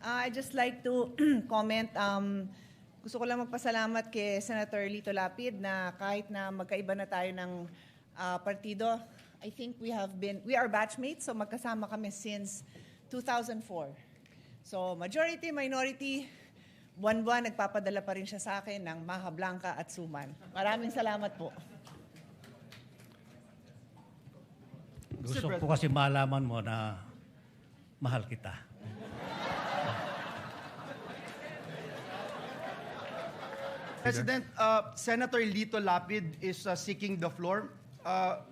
I'd just like to comment. Gusto ko lang magpasalamat kay Senator Lito Lapid na kahit na magkaiba na tayo ng partido, I think we are batchmates, so magkasama kami since 2004. So majority, minority, buwan-buwan nagpapadala pa rin siya sa akin ng Maha Blanca at Suman. Maraming salamat po. Gusto ko kasi malaman mo na mahal kita. President, Senator Lito Lapid is seeking the floor.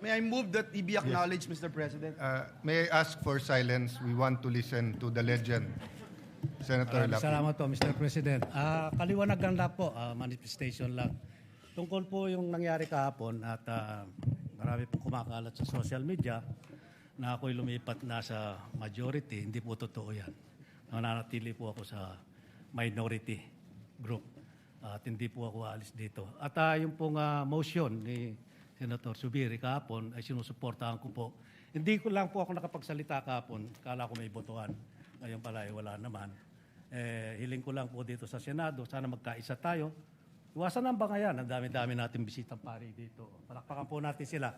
May I move that he be acknowledged, Mr. President? May I ask for silence? We want to listen to the legend, Senator Lapid. Salamat po, Mr. President. Kaliwanagan lang po, manifestation lang. Tungkol po yung nangyari kahapon at marami po kumakalat sa social media na ako'y lumipat na sa majority. Hindi po totoo yan. Nananatili po ako sa minority group. At hindi po ako alis dito. At yung pong motion ni Senator Zubiri kahapon ay sinusuportahan ko po. Hindi ko lang po ako nakapagsalita kahapon. Kala ko may botohan. Ngayon pala wala naman. Hiling ko lang po dito sa Senado. Sana magkaisa tayo. Iwasan ang bangayan. Ang dami-dami natin bisitang pari dito. Palakpakan po natin sila.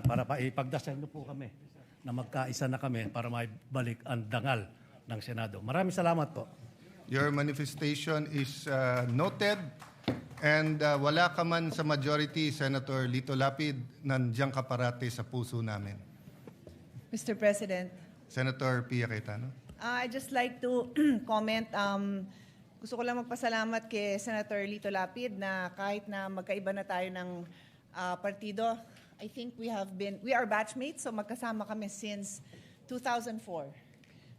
Para ipagdasal na po kami na magkaisa na kami para maibalik ang dangal ng Senado. Maraming salamat po. Your manifestation is noted and wala ka man sa majority, Senator Lito Lapid, nandiyan ka parati sa puso namin. Mr. President. Senator Pia Cayetano. I'd just like to comment. Gusto ko lang magpasalamat kay Senator Lito Lapid na kahit na magkaiba na tayo ng partido, I think we are batchmates, so magkasama kami since 2004.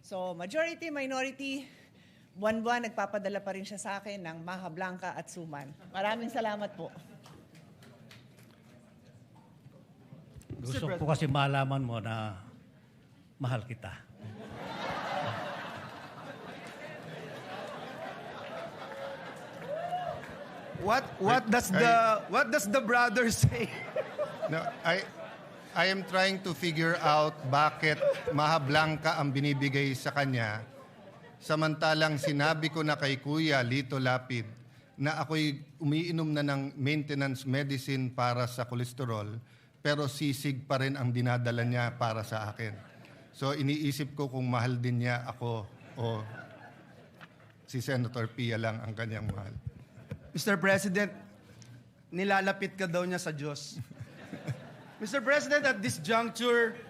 So majority, minority, buwan-buwan nagpapadala pa rin siya sa akin ng Maha Blanca at Suman. Maraming salamat po. Gusto ko kasi malaman mo na mahal kita. What does the brother say? No, I am trying to figure out bakit Maha Blanca ang binibigay sa kanya. Samantalang sinabi ko na kay Kuya Lito Lapid na ako'y umiinom na ng maintenance medicine para sa kolesterol, pero sisig pa rin ang dinadala niya para sa akin. So iniisip ko kung mahal din niya ako o si Senator Pia lang ang kanyang mahal. Mr. President, nilalapit ka daw niya sa Diyos. Mr. President, at this juncture,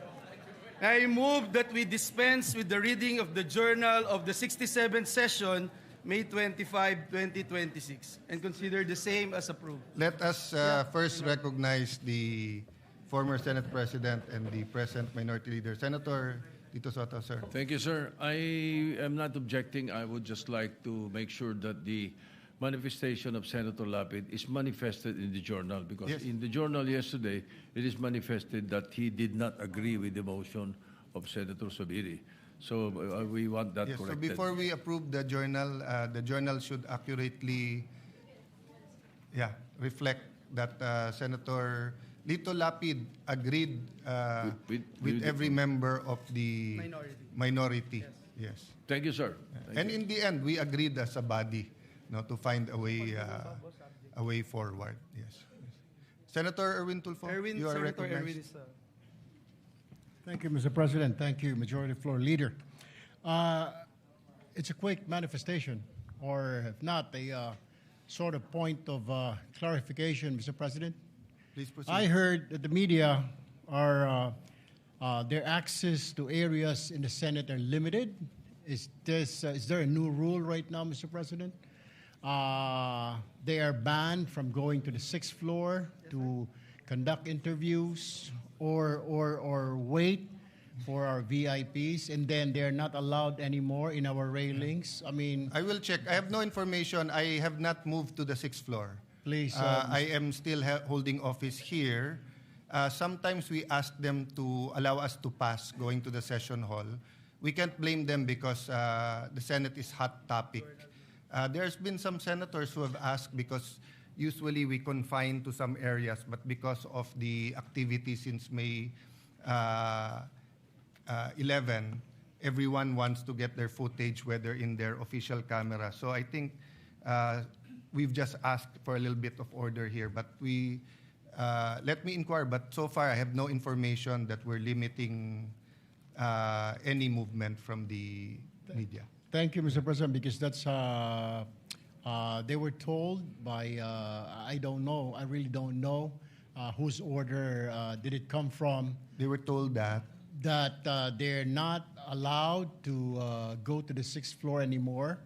I move that we dispense with the reading of the journal of the 67th session, May 25, 2026, and consider the same as approved. Let us first recognize the former Senate President and the present Minority Leader. Senator Tito Soto, sir. Thank you, sir. I am not objecting. I would just like to make sure that the manifestation of Senator Lapid is manifested in the journal because in the journal yesterday, it is manifested that he did not agree with the motion of Senator Zubiri. So we want that corrected. So before we approve the journal should accurately reflect that Senator Lito Lapid agreed with every member of the minority. Yes. Thank you, sir. And in the end, we agreed as a body to find a way forward. Yes. Senator Erwin Tulfo, you are recognized. Thank you, Mr. President. Thank you, Majority Floor Leader. It's a quick manifestation, or if not, a sort of point of clarification, Mr. President. Please proceed. I heard that the media are their access to areas in the Senate are limited. Is there a new rule right now, Mr. President? They are banned from going to the 6th floor to conduct interviews or wait for our VIPs, and then they're not allowed anymore in our railings. I mean, I will check. I have no information. I have not moved to the 6th floor. Please. I am still holding office here. Sometimes we ask them to allow us to pass going to the session hall. We can't blame them because the Senate is hot topic. There's been some senators who have asked because usually we confine to some areas, but because of the activity since May 11, everyone wants to get their footage, whether in their official camera. So I think we've just asked for a little bit of order here, but let me inquire. But so far, I have no information that we're limiting any movement from the media. Thank you, Mr. President, because that's they were told by I don't know. I really don't know whose order did it come from. They were told that They're not allowed to go to the 6th floor anymore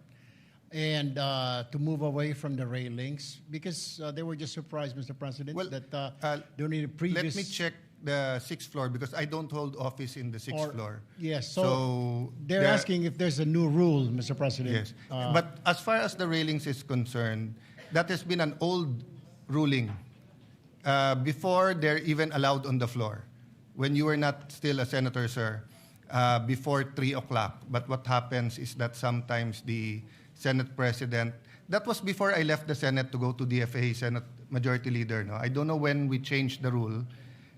and to move away from the railings because they were just surprised, Mr. President, that during the previous... Let me check the 6th floor because I don't hold office in the 6th floor. Yes, so they're asking if there's a new rule, Mr. President. Yes, but as far as the railings is concerned, that has been an old ruling. Before they're even allowed on the floor. When you were not still a senator, sir, before 3 o'clock. But what happens is that sometimes the Senate President, that was before I left the Senate to go to DFA, Senate Majority Leader. No? I don't know when we changed the rule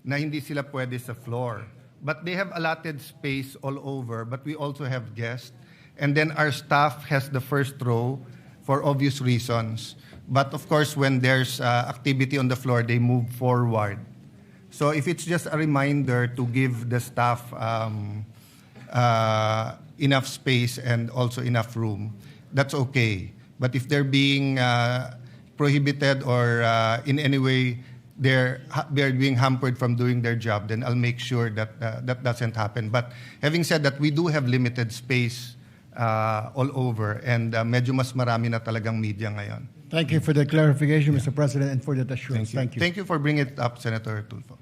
na hindi sila pwede sa floor. But they have allotted space all over, but we also have guests. And then our staff has the first row for obvious reasons. But of course, when there's activity on the floor, they move forward. So if it's just a reminder to give the staff enough space and also enough room, that's okay. But if they're being prohibited or in any way they're being hampered from doing their job, then I'll make sure that that doesn't happen. But having said that, we do have limited space all over and medyo mas marami na talagang media ngayon. Thank you for the clarification, Mr. President, and for that assurance. Thank you. Thank you for bringing it up, Senator Tulfo.